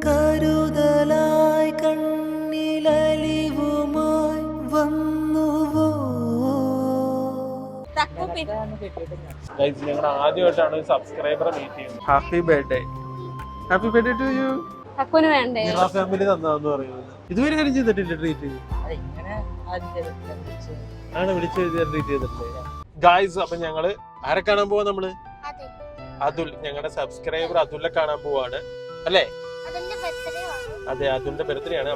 കരുതലായി കണ്ണിലലിവുമായി വന്നുവോ. ഞങ്ങൾ ആദ്യമായിട്ടാണ് സബ്സ്ക്രൈബറെ മീറ്റ് ചെയ്യുന്നത്. Happy birthday. Happy birthday to you. ഹക്കുന് വേണ്ടേ? ഫാമിലി തന്നാന്ന് പറയുന്നത്. ഇതുവരെ കാര്യം ചെയ്തിട്ടില്ല ട്രീറ്റ്. ആണ് വിളിച്ചു ട്രീറ്റ് ചെയ്തിട്ടില്ലേ ഗായ്സ്? അപ്പൊ ഞങ്ങള് ആരെ കാണാൻ പോവാ? നമ്മള് അതുൽ, ഞങ്ങളുടെ സബ്സ്ക്രൈബർ അതുലിനെ കാണാൻ പോവാണ് അല്ലേ? അതെ, അതുലിന്റെ ബർത്ത്ഡേ ആണ്.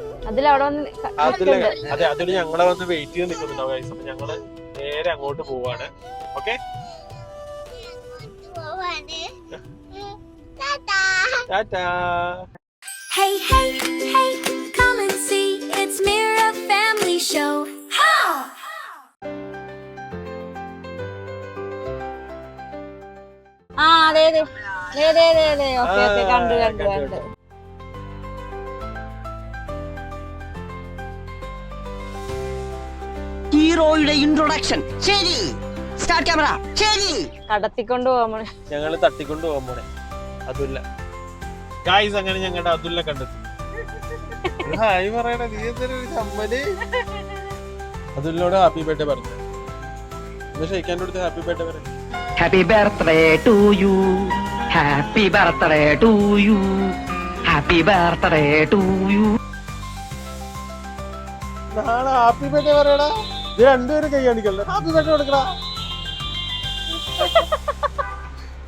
അതെ, അതുൽ ഞങ്ങളെ വന്ന് വെയിറ്റ് ചെയ്ത് നിൽക്കുന്നുണ്ടാവും ഗായ്സ്. അപ്പൊ ഞങ്ങള് നേരെ അങ്ങോട്ട് പോവാണ്. Okay, Tata. Hey, hey, hey, come and see, it's Mira Family Show. അതെ ഓക്കെ കണ്ടു. ഹീറോയുടെ ഇൻട്രൊഡക്ഷൻ. ശരി, സ്റ്റാർട്ട് ക്യാമറ. ശരി, കടത്തിക്കൊണ്ട് പോവാ. ഞങ്ങള് തട്ടിക്കൊണ്ട് പോകാൻ പോണേ അതുല്ല ഗായ്സ്. അങ്ങനെ ഞങ്ങളുടെ അതുലിനെ കണ്ടെത്തി. ഹായ് പറയണ, നീ എന്തൊരു ചമ്മല്. അതുലിനോട് ഹാപ്പി ബർത്ത്ഡേ പറഞ്ഞു. ഷെയ്ക്കാൻ്റെ അടുത്ത് ഹാപ്പി ബർത്ത്ഡേ പറഞ്ഞു. Happy birthday to you, happy birthday to you, happy birthday to you. നാളെ ഹാപ്പി ബർത്ത്ഡേ പറയടാ. ഇത് രണ്ടുപേരും കൈ കാണിക്കല്ലോ. ഹാപ്പി ബർത്ത്ഡേ കൊടുക്കടാ.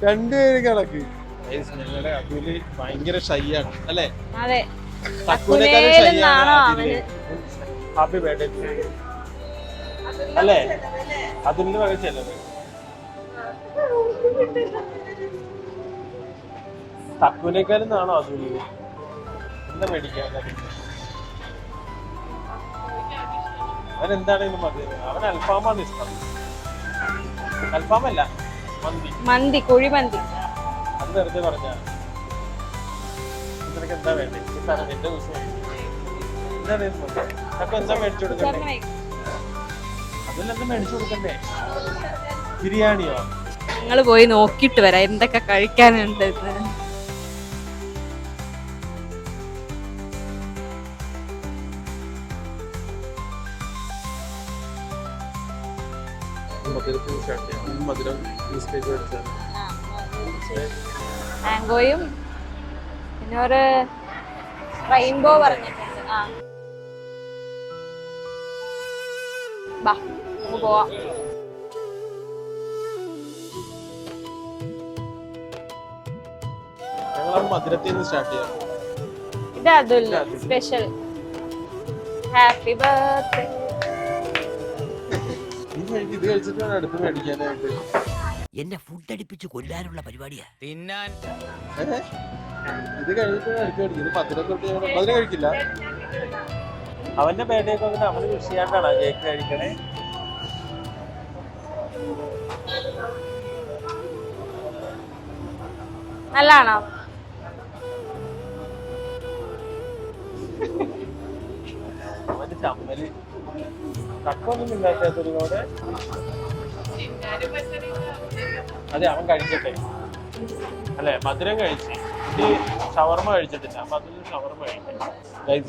രണ്ടുപേരും കണക്ക്. ഞങ്ങളുടെ അതുല് ഭയങ്കര ഷൈ ആണ് അല്ലേ? അതെ, ഹാപ്പി ബർത്ത്ഡേ അല്ലേ? അതുലിന് വകച്ചല്ലേ? തക്കുവിനേക്കാളും നാണോ അതുല്? എന്താ മേടിക്കാൻ? അവനെന്താണെങ്കിലും മതി. അവൻ അൽഫാമാണ് ഇഷ്ടം. അൽഫാമല്ല, മന്തി, കുഴിമന്തി. അത് വെറുതെ പറഞ്ഞ. നിനക്ക് എന്താ വേണ്ടേ? എന്റെ ദിവസം അപ്പൊ എന്താ മേടിച്ചു കൊടുക്കണ്ടേ? അതിലെന്താ മേടിച്ചു കൊടുക്കണ്ടേ? ബിരിയാണിയോ? ഞങ്ങള് പോയി നോക്കിട്ട് വരാം എന്തൊക്കെ കഴിക്കാനുണ്ട്. മാംഗോയും പിന്നെ ഒരു റെയിൻബോ പറഞ്ഞിട്ടുണ്ട്. പോവാം. ഞങ്ങൾ മധുരത്തിൽ നിന്ന് സ്റ്റാർട്ട് ചെയ്യാം. ഇത് അതുൽ സ്പെഷ്യൽ. Happy birthday. ഇത് കഴിച്ചിട്ട് വേണം അടുത്ത് മേടിക്കാനായിട്ട്. എന്നെ ഫുഡ് അടിപ്പിച്ച് കൊല്ലാനുള്ള പരിപാടിയാ. തിന്നാൻ ഇത് കഴിഞ്ഞിട്ട് അടുത്ത് മേടിക്കും. ഇത് മധുരം തൊട്ട് മധുരം കഴിക്കില്ല. അവന്റെ ബർത്ത്ഡേ ഒക്കെ വന്നിട്ട് അവന് വിഷ് ചെയ്യാണ്ടാണ് കേക്ക് കഴിക്കണേ. നല്ലാണോ? അവന്റെ ചമ്മല് തക്കൊന്നും ഇല്ലാത്തൊരുപാട്. അതെ, അവൻ കഴിക്കട്ടെ അല്ലെ? മധുരം കഴിച്ച് ഇത് ഷവർമ കഴിച്ചിട്ടില്ല. അപ്പൊ അതിൽ ഷവർമ കഴിക്കട്ടെ.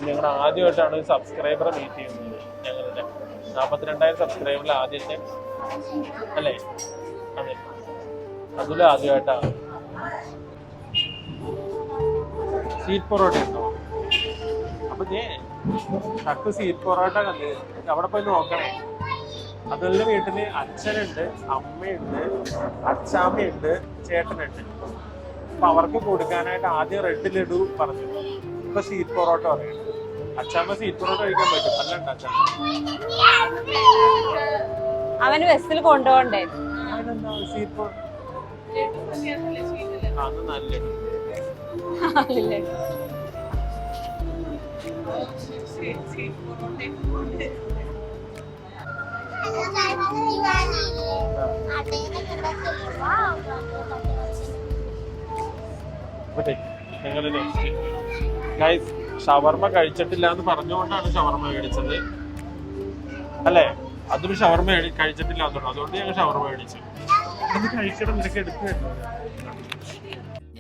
ഞങ്ങൾ ആദ്യമായിട്ടാണ് സബ്സ്ക്രൈബറെ മീറ്റ് ചെയ്യുന്നത്. ഞങ്ങളുടെ 42,000 സബ്സ്ക്രൈബറിൽ ആദ്യത്തെ അല്ലേ? അതെ, അതിൽ ആദ്യമായിട്ടാണ്. സ്വീറ്റ് പൊറോട്ട ഉണ്ടോ? അപ്പൊ തക്ക് സ്വീറ്റ് പൊറോട്ട കണ്ട് അവിടെ പോയി നോക്കണേ. അതുപോലെ വീട്ടില് അച്ഛനുണ്ട്, അമ്മയുണ്ട്, അച്ചാമ്മയുണ്ട്, ചേട്ടനുണ്ട്. അപ്പൊ അവർക്ക് കൊടുക്കാനായിട്ട് ആദ്യം റെഡ് ലഡു പറഞ്ഞു. ഇപ്പൊ സ്വീറ്റ് പൊറോട്ട പറയുന്നത്. അച്ചാമ്മ സ്വീറ്റ് പൊറോട്ട കഴിക്കാൻ പറ്റും. നല്ല ഉണ്ട് അച്ചാമ്മ. അവന് ബസ്സിൽ കൊണ്ടുപോകണ്ടേ? അവനെന്താ സ്വീറ്റ് പൊറോട്ട? അത് നല്ല ഞങ്ങള് നെക്സ്റ്റ് ഗൈസ് ഷവർമ കഴിച്ചിട്ടില്ല എന്ന് പറഞ്ഞുകൊണ്ടാണ് ഷവർമ മേടിച്ചത് അല്ലേ? അതൊരു ഷവർമ കഴിച്ചിട്ടില്ല അതുകൊണ്ട് ഞങ്ങൾ ഷവർമ മേടിച്ചു. ഇത് കഴിക്കണം, നിനക്ക് എടുത്തു.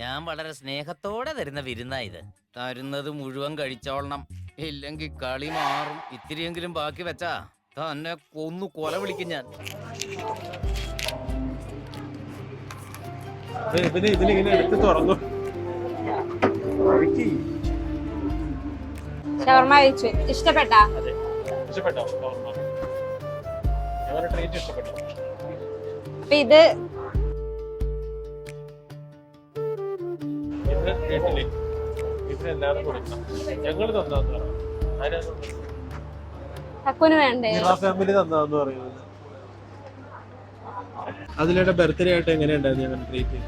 ഞാൻ വളരെ സ്നേഹത്തോടെ തരുന്ന വിരുന്നാ ഇത്. തരുന്നത് മുഴുവൻ കഴിച്ചോളണം, ഇല്ലെങ്കിൽ കളി മാറും. ഇത്തിരിയെങ്കിലും ബാക്കി വെച്ചാ തന്നെ കൊന്നു കൊല വിളിക്കും ഞാൻ. ഇതിലിങ്ങനെ എടുത്ത് തുറന്നു. ഷവർമ കഴിച്ചു. ഇഷ്ടപ്പെട്ടാ? ഇഷ്ടപ്പെട്ടോ? ട്രീറ്റ് ഇഷ്ടപ്പെട്ടോ? അപ്പൊ ഇത് എല്ലാവരും കൊടുക്കണം. ഞങ്ങൾ തന്നാന്ന് പറഞ്ഞു. തക്കുന് വേണ്ടേ? ഫാമിലി തന്നാന്ന് പറയുന്നത്. അതിലൂടെ ബർത്ത്ഡേ ആയിട്ട് എങ്ങനെയുണ്ടായിരുന്നു ഞങ്ങളുടെ ട്രീറ്റ്?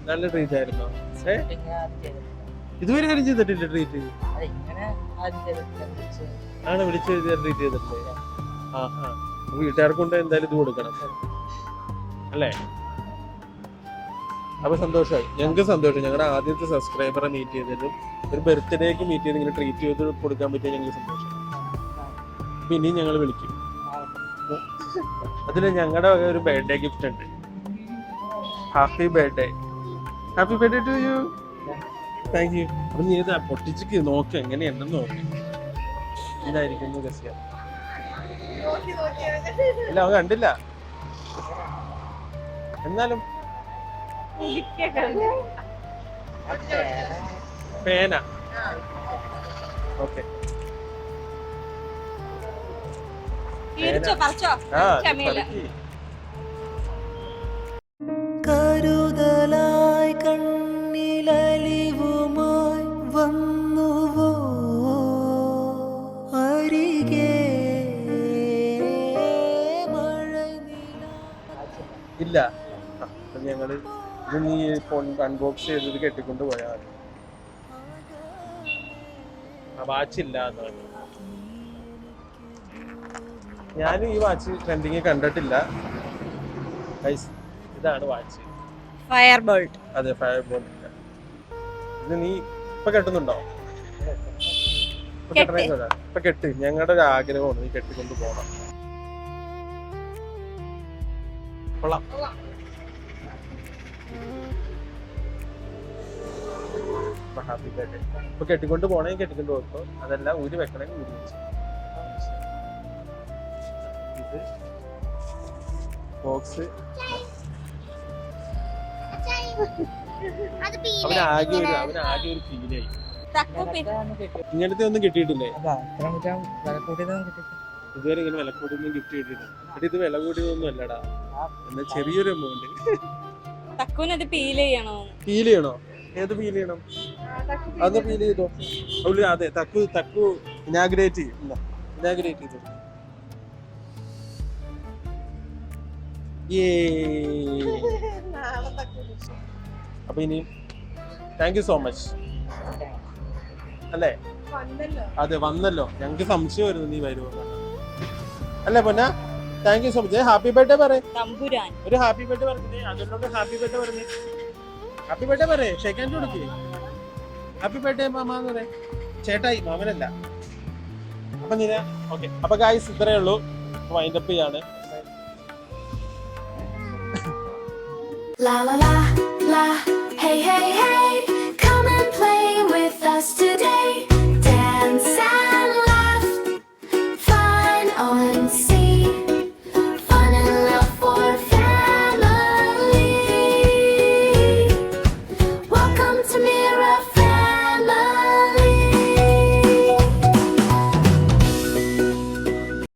നല്ല ട്രീറ്റ് ആയിരുന്നോ? ഇതുവരെ കാര്യം ചെയ്തിട്ടില്ല ട്രീറ്റ്? ആണ് വിളിച്ച് ട്രീറ്റ് ചെയ്തിട്ടില്ലേ? ആഹാ, വീട്ടുകാർക്ക് കൊണ്ട് എന്തായാലും ഇത് കൊടുക്കണം അല്ലേ? അപ്പൊ സന്തോഷമായി, ഞങ്ങൾക്ക് സന്തോഷം. ഞങ്ങളുടെ ആദ്യത്തെ സബ്സ്ക്രൈബറെ മീറ്റ് ചെയ്തതും ഒരു ബർത്ത്ഡേക്ക് മീറ്റ് ചെയ്ത് ഇങ്ങനെ ട്രീറ്റ് ചെയ്ത് കൊടുക്കാൻ പറ്റിയ ഞങ്ങൾക്ക് സന്തോഷം. പിന്നെയും ഞങ്ങൾ വിളിക്കും. അതിൽ ഞങ്ങളുടെ ഒരു ബർത്ത്ഡേ ഗിഫ്റ്റ് ഉണ്ട്. Happy birthday. Happy birthday to you. Thank you. അപ്പൊ നീ ഇത് പൊട്ടിച്ച് നോക്ക് എങ്ങനെയുണ്ടെന്ന് നോക്ക്. ഇതായിരിക്കും ഗസ്യ. ഇല്ല, അവൻ കണ്ടില്ല. എന്നാലും പേന. ഓക്കെ, കരുതലായി കണ്ണിലലിവുമായി വന്നുവോ അരികെ ഇല്ല. ഞങ്ങള് ഇത് നീ അൺബോക്സ് ചെയ്തത് കെട്ടിക്കൊണ്ട് പോയാൽ വാച്ചില്ല എന്ന് പറഞ്ഞു. ഞാൻ ഈ വാച്ച് ട്രെൻഡിങ് കണ്ടിട്ടില്ല. ഇതാണ് വാച്ച്. Fire bolt. അതെ, ഫയർ ബോൾട്ട്. ഇത് നീ ഇപ്പൊ കെട്ടുന്നുണ്ടോ? ഇപ്പൊ കെട്ട്. ഞങ്ങളുടെ ഒരു ആഗ്രഹമാണ് നീ കെട്ടിക്കൊണ്ട് പോകണം. കൊള്ളാം. Happy birthday. ഇപ്പൊ കെട്ടിക്കൊണ്ട് പോണെങ്കിൽ കെട്ടിക്കൊണ്ട് പോകട്ടോ, അതല്ല ഊരി വെക്കണമെങ്കിൽ ഊരി വെച്ചു. ഇത് ബോക്സ്. അവനാകെ ഒരു ഫീലായി. ഇങ്ങനത്തെ ഒന്നും കിട്ടിയിട്ടില്ലേ ഇതുവരെ? ഇങ്ങനെ വില കൂടിയൊന്നും ഗിഫ്റ്റ് കിട്ടിയിട്ടില്ല. ഇത് വില കൂടിയതൊന്നും അല്ലടാ, എന്നാ ചെറിയൊരു എമൗണ്ട്. ഫീൽ ചെയ്യണോ? ഏത് ഫീൽ ചെയ്യണം? അത് ഫീൽ ചെയ്തോ? അതെ, തക്കു ഇനാഗ്രേറ്റ് ചെയ്തു. അപ്പൊ ഇനി താങ്ക് യു സോ മച്ച് അല്ലേ? അതെ, വന്നല്ലോ. ഞങ്ങക്ക് സംശയം വരുന്നു നീ വരുമോ അല്ലേ പൊന്ന. Thank you so much. Happy birthday പറയേ. ഒരു ഹാപ്പി ബർത്ത്ഡേ പറഞ്ഞേ. അതുകൊണ്ട് ഹാപ്പി ബർത്ത്ഡേ പറഞ്ഞേ. ഹാപ്പി ബർത്ത്ഡേ പറയേ. ഷേക്ക് ഹാൻഡ് കൊടുക്കേ. ഹാപ്പി ബർത്ത്ഡേ മാമ എന്ന് പറയേ. ചേട്ടായി, മാമനല്ല. അപ്പൊ നീ ഓക്കെ. അപ്പൊ ഗായ്സ് ഇത്രയേ ഉള്ളൂ. വൈൻഡപ്പ് ചെയ്യാണ്. La la la la, hey hey hey.